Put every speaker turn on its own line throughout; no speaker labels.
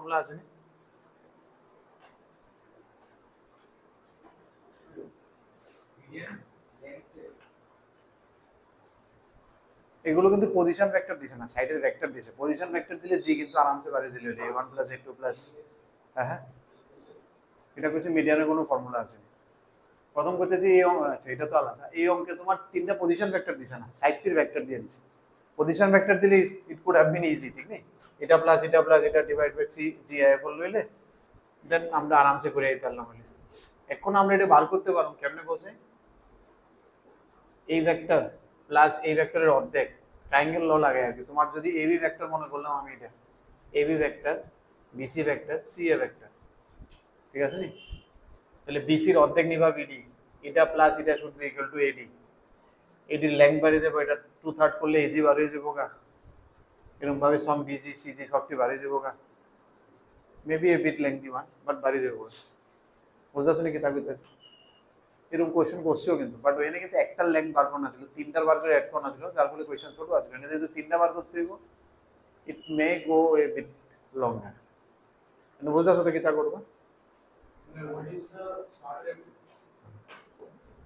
Formula আছে না? এগুলো কিন্তু পজিশন ভেক্টর দিছে না, সাইডের ভেক্টর দিছে। পজিশন ভেক্টর দিলে জি কিন্তু আরামসে বাইরে চলে যাবে, a1 + a2 প্লাস, হ্যাঁ এটা কিছু মিডিয়ানের কোনো ফর্মুলা আছে। প্রথম করতেছি এই আচ্ছা এটা তো আলাদা। এই অঙ্কে তোমার তিনটা পজিশন ভেক্টর দিছে না, সাইডটির ভেক্টর দিয়ে দিছে। পজিশন ভেক্টর দিলে it could have been easy, ঠিক নেই? এটা প্লাস এটা ডিভাইড বাই 3 জি আই ফল লইলে দেন আমরা আরামসে করে দিতে পারলাম। এখন আমরা এটা বার করতে পারবো কেমনে বলছে, এই ভেক্টর প্লাস এই ভেক্টরের অর্ধেক, ট্রায়াঙ্গেল ল লাগে আর কি। তোমার যদি এবি ভেক্টর মনে করলাম আমি, এটা AB vector, BC vector, CA vector, ঠিক আছে নি? তাহলে বিসির অর্ধেক নিবা বিডি, এটা প্লাস এটা should be equal to AD. এডির লেংথ বাড়িয়ে যাবো, এটা 2/3 করলে এজি বাড়িয়ে যাবো গা, এরকম ভাবে সম বিজি সিজি সবটি বাড়িয়ে যাবো গা, maybe a bit lengthy one but বাড়িয়ে যাবো। বুঝতে শুনে কি থাকবে এরকম কোয়েশ্চেন করছেও কিন্তু, বাট ওখানে কিন্তু একটার লেংথ বার করা ছিল, তিনটার বার করে অ্যাড করা ছিল, যার ফলে কোয়েশ্চেন ছোট আছে। এখানে যেহেতু তিনটা বার করতে হইব, ইট মে গো এ বিট লঙ্গার। বুঝতে পারছো কি তা করবো?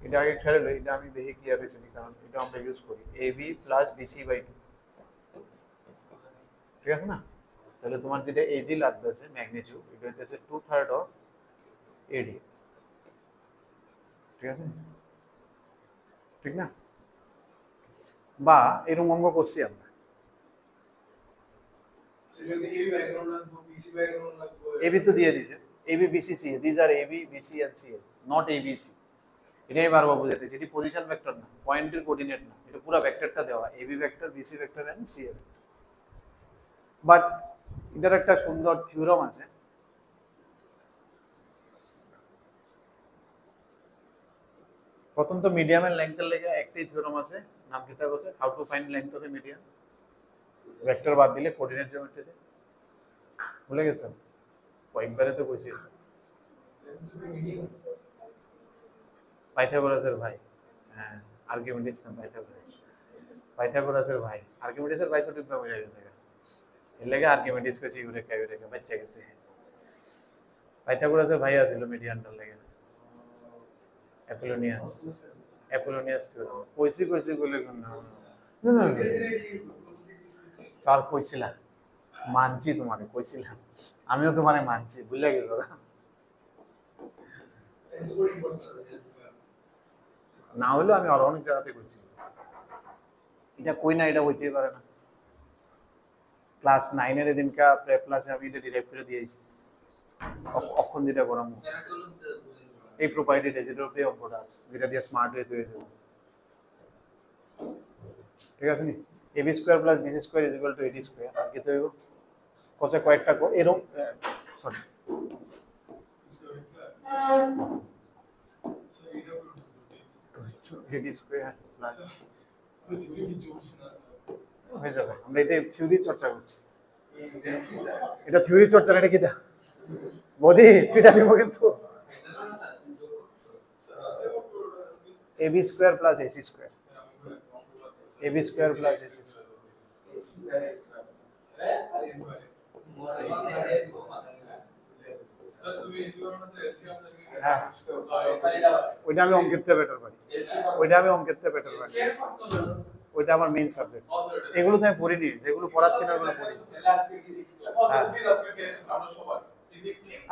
এটা আগে ছেড়ে লো, এটা আমি দেখি কি আছে, কারণ এটা আমরা ইউজ করি এবি প্লাস বিসি বাই 2, ঠিক আছে না? তাহলে তোমার যেটা এজি লাগতেছে ম্যাগনিটিউড, এটা হচ্ছে 2/3 অফ এডি, ঠিক আছে? ঠিক না? বা এরকম অঙ্ক করছি আমরা, এবি তো দিয়ে দিছে, AB BC C, this are AB BC and C, not ABC. এটাই বারবার বুঝাতেছি, এটি পজিশন ভেক্টর না, পয়েন্টের কোঅর্ডিনেট না, এটা পুরো ভেক্টরটা দেওয়া, AB vector, BC vector and C vector. But এটার একটা সুন্দর থিওরাম আছে, প্রথম তো মিডিয়ামের লেংথের লেগে একটাই থিওরাম আছে, নাম কি তা বলছে, how to find length of A medium, vector বাদ দিলে কোঅর্ডিনেট জিওমেট্রিতে। ভুলে গেছো? কয়েকবারে তো কইছি, পাইথাগোরাসের ভাই, হ্যাঁ আর্কিমিডিস না পাইথাগোরাসের ভাই, আর্কিমিডিসের ভাই তো টিপা হয়ে গেছে, এর লাগে আর্কিমিডিস কইছি ইউরেকা ইউরেকা বাচ্চা গেছে। পাইথাগোরাসের ভাই আছিল মিডিয়ানটার লাগে, অ্যাপোলোনিয়াস, অ্যাপোলোনিয়াস ছিল। কইছি বলে না না স্যার কইছিলাম, মানছি তোমারে, কইছিলাম আমিও তোমারে মানছি, ভুলে গেছো না? হইলেও আমি আরো অনেক জায়গাতে কইছি, এটা কই না এটা হইতেই পারে না। ক্লাস 9 এর দিনকা প্রেপ ক্লাসে আমি এটা ডিরাইভ করে দিয়েছি, অক্ষণ যেটা করাম এই প্রপার্টি রেজিডের উপরে অঙ্কটা আছে, যেটা দিয়ে স্মার্ট ওয়ে হয়ে যাবে, ঠিক আছে নি? AB square plus BC square is equal to AD square, আর কি তো হইব কোসে কয়েকটা এরকম, সরি এডি স্কয়ার প্লাস হয়ে যাবে। আমরা এটা থিওরি চর্চা করছি, এটা থিওরি চর্চা, এটা কি দা বডি ফিটা দিব কিন্তু AB square plus AC square, AB square plus AC square, হ্যাঁ ওইটা আমি অঙ্কের থেকে বেটার পারি, ওইটা আমি অঙ্কের থেকে বেটার পারি, ওইটা আমার মেইন সাবজেক্ট। এগুলো তো আমি পড়িনি, যেগুলো পড়াচ্ছি না ওগুলো পড়িনি।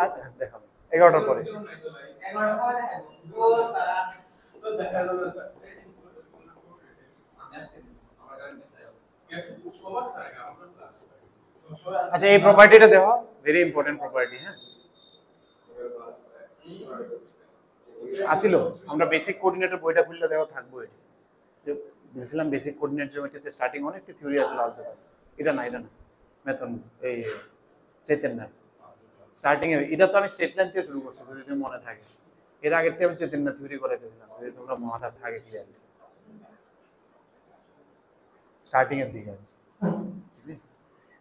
আচ্ছা দেখাবো 11টার পরে। আচ্ছা এই প্রপার্টিটা দেখো, ভেরি ইম্পর্টেন্ট প্রপার্টি, হ্যাঁ আসিল, আমরা বেসিক কোঅর্ডিনেটর বইটা খুললে দেখো থাকবো, এটি বলছিলাম বেসিক কোঅর্ডিনেট জিওমেট্রিতে স্টার্টিং অনেকটা থিওরি আসলে আলজেব্রা, এটা না মেথড, এই চৈতন্য স্টার্টিং এ, এটা তো আমি স্টেট লাইন থেকে শুরু করছি যদি তুমি মনে থাকে, এর আগের থেকে আমি চৈতন্য থিওরি করাইতেছিলাম, যদি তোমরা মনে থাকে ক্লিয়ারলি স্টার্টিং এর দিকে।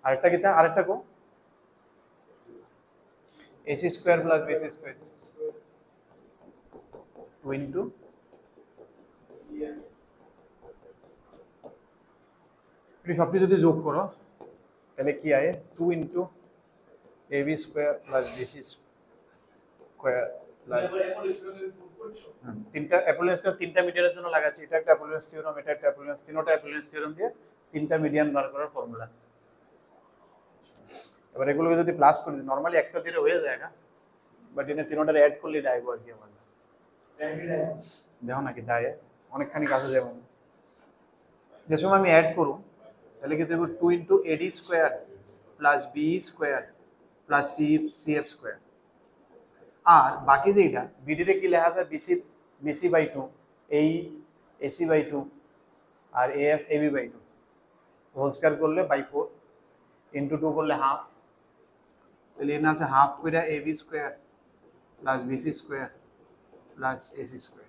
আরেকটা কিতা, আরেকটা কো AC square plus BC square 2 into সবটি যদি যোগ করো তাহলে কি আয়, 2 into AB square plus BC square plus তিনটা অ্যাপোলোয়েন্স থিওরাম তিনটা মিডিয়ানের জন্য লাগাচ্ছি। এটা একটা অ্যাপোলোয়েন্স থিওরাম, এটা একটা অ্যাপোলোয়েন্স, তিনটা অ্যাপোলোয়েন্স থিওরাম দিয়ে তিনটা মিডিয়ান বার করার ফর্মুলা। এবার এগুলোকে যদি প্লাস করে দিই, নর্মালি একটা দিয়ে হয়ে যায় না, বাট এনে তিনটার অ্যাড করলে ডাইব আর কি আমার দেখো নাকি দায় অনেকখানি কাছে যেমন যে সময় আমি অ্যাড করুন তাহলে কি দেবো 2 into AD square plus B square plus CF square. আর বাকি যেটা বিডিতে কি লেখা আছে বিসি বাই 2, এই এসি বাই 2 আর AF AB by 2 whole square করলে বাই 4 ইন্টু 2 করলে হাফ, তাহলে এখানে আছে হাফ করে AB square plus BC square plus AC square.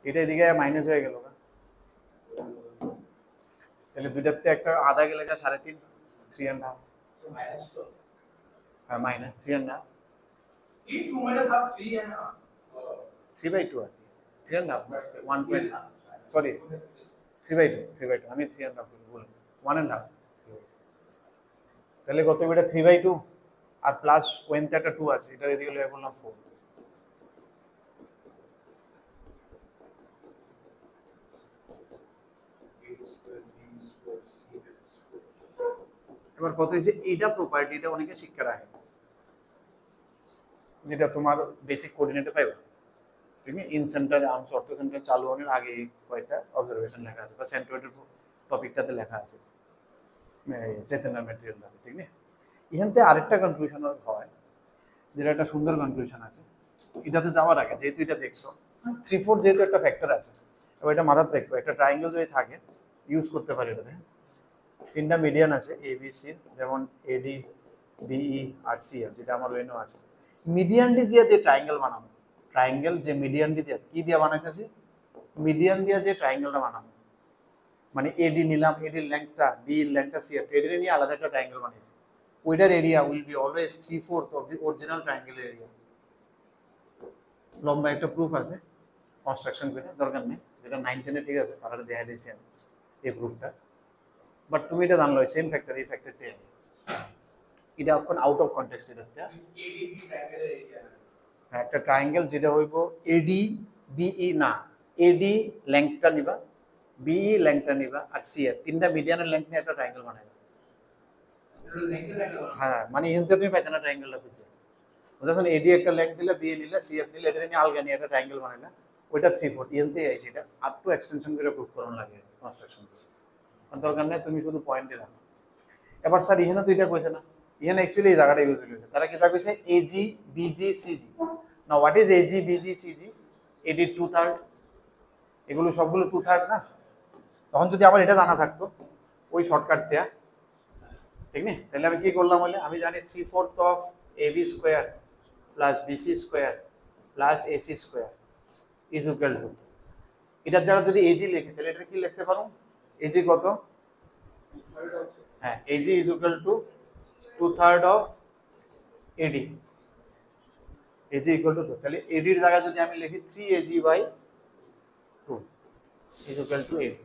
এটা এদিকে মাইনাস হয়ে গেল না, তাহলে দুইটাতে একটা আধা গেলে 3.5 3.5 হ্যাঁ মাইনাস 3.5 2 minus half 3.5 3 by 2 আর 3.5 1 সরি 3 by 2 আমি 3.5 বলি 1.5 তাহলে কত বেটা 3 by 2 আর প্লাস ওয়েনতে একটা 2 আছে, এটা এদিকে লয়ে বললাম 4। এবার কত হয়েছে এইটা প্রপার্টি, এটা অনেকে শিক্ষা রাখে, যেটা তোমার বেসিক কোঅর্ডিনেটে পাইবা, ঠিক আছে? ইন সেন্টার আর্মস অর্থ সেন্টার চালু হওয়ার আগে কয়েকটা অবজারভেশন লেখা আছে বা সেন্ট্রয়েডের টপিকটাতে লেখা আছে চেতনা ম্যাটেরিয়াল, ঠিক না? এখানতে আরেকটা কনক্লুশন হয়, যেটা একটা সুন্দর কনক্লুশন আছে। এটাতে যাওয়ার আগে যেহেতু এটা দেখছো 3/4 যেহেতু একটা ফ্যাক্টর আছে, এবার এটা মাথাতে রাখবো, একটা ট্রায়াঙ্গেল যদি থাকে ইউজ করতে পারি এটাতে। তিনটা মিডিয়ান আছে এ বি সি, যেমন এডি বিই আর সিএফ, যেটা আমার ওয়েনও আছে। মিডিয়ান ডি দিয়ে ট্রায়াঙ্গেল বানাবো, ট্রায়াঙ্গেল যে মিডিয়ান ডি দিয়ে কি দিয়ে বানাইতেছি, মিডিয়ান দিয়ে যে ট্রায়াঙ্গেলটা বানাবো, মানে এডি নিলাম, এডির লেংথটা বি এর লেংথটা সিএফ, এডি নিয়ে আলাদা একটা ট্রায়াঙ্গেল বানাইছি, ওইটার area will be always 3/4 of the original ট্রায়াঙ্গেলের এরিয়া। লম্বা একটা প্রুফ আছে, কনস্ট্রাকশন করে দরকার নেই, যেটা 9-10 ঠিক আছে, তারা দেখা দিয়েছি আমি এই প্রুফটা। বাট তুমি এটা জানলো সেম ফ্যাক্টর, এই ফ্যাক্টরটা এটা এখন আউট অফ কনটেক্সট। এটা হ্যাঁ একটা ট্রায়াঙ্গেল যেটা হইব এডি বিই না, এডি লেংথটা নিবা, বিই লেংথটা নিবা আর সিএফ তিনটা মিডিয়ানের লেংথ নিয়ে একটা ট্রায়াঙ্গেল বানাইবা। হ্যাঁ মানে এখানতে তুমি পাইতে না ট্রায়াঙ্গেলটা বুঝছো, যখন এডি একটা লেংথ দিলে বিএ নিলে সিএফ নিলে এটা নিয়ে আলগা নিয়ে একটা ট্রায়াঙ্গেল বানাইলা, ওইটা 3/4 এখানতে আইছে, এটা আপ টু এক্সটেনশন করে প্রুফ করানো লাগে কনস্ট্রাকশন, দরকার নেই তুমি শুধু পয়েন্টে রাখো। এবার স্যার এখানে তো এটা কইছে না, এখানে অ্যাকচুয়ালি এই জায়গাটা ইউজ হইছে, তারা কি তা কইছে AG BG CG. Now what is AG BG CG? AD 2/3, এগুলো সবগুলো 2/3 না? তখন যদি আবার এটা জানা থাকতো ওই শর্টকাট দেয়া, ঠিক না? তাহলে আমি কি করলাম বলে, আমি জানি 3/4 of AB square plus BC square plus AC square is equal to, এটার যারা যদি এজি লিখে তাহলে এটা কি লিখতে পারো, এজি কত? হ্যাঁ AG is equal to 2/3 of AD, AG equal to 2, তাহলে এডির জায়গায় যদি আমি লিখি 3AG/2 ইজ ইকুয়াল টু এডি,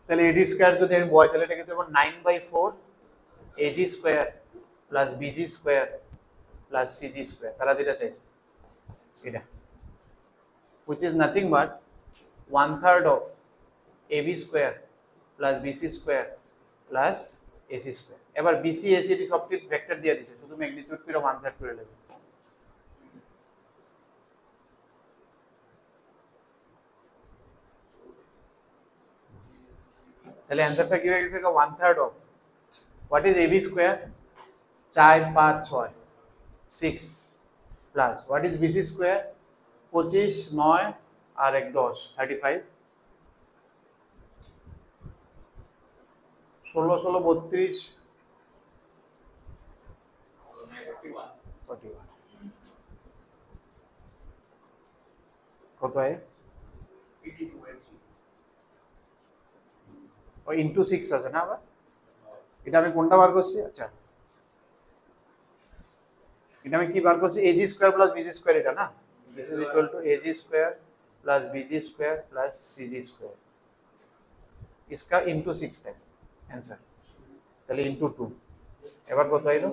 তাহলে এডি স্কয়ার যদি আমি বয় তাহলে এটা কিন্তু 9/4 AG square plus BG square plus CG square, তারা যেটা চাইছে এটা, which is nothing but 1/3 of AB square plus BC square plus AC square. এবার BC AC এটি সবটি ভেক্টর দিয়ে দিয়েছে, শুধু ম্যাগনিটিউড করে 1/3 করে নেবে। তাহলে অ্যানসারটা কি হয়ে গেছে? 1/3 of what is AB square, 4 5 6 6 plus what is BC square, 25 9 আর 1 10 35 16 16 32 41 কত হয়? ও ইনটু 6 আছে না? আবার এটা আমি কোনটা বার করছি? আচ্ছা এটা আমি কি বার করছি? AG square plus BG square, এটা না? This is equal to AG square plus BG square plus CG square, इसका इंटू 6 टाइम आंसर, चलिए इंटू 2 এবার কত আইলো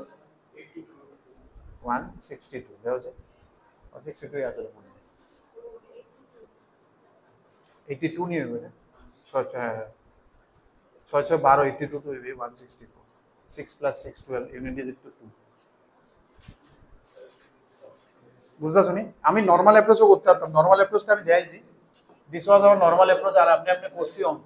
162 দেখো 162 আছে মনে 82 নিয়ে হবে না 6 হ্যাঁ 6 6 12 82 তো হবে 164 6 plus 6 12 ইউনিট ডিজিট টু 2 বুঝতে শুনি আমি নরমাল অ্যাপ্রোচও করতে পারতাম নরমাল অ্যাপ্রোচটা আমি দেখাইছি this was our normal approach আর আপনি করছি অঙ্ক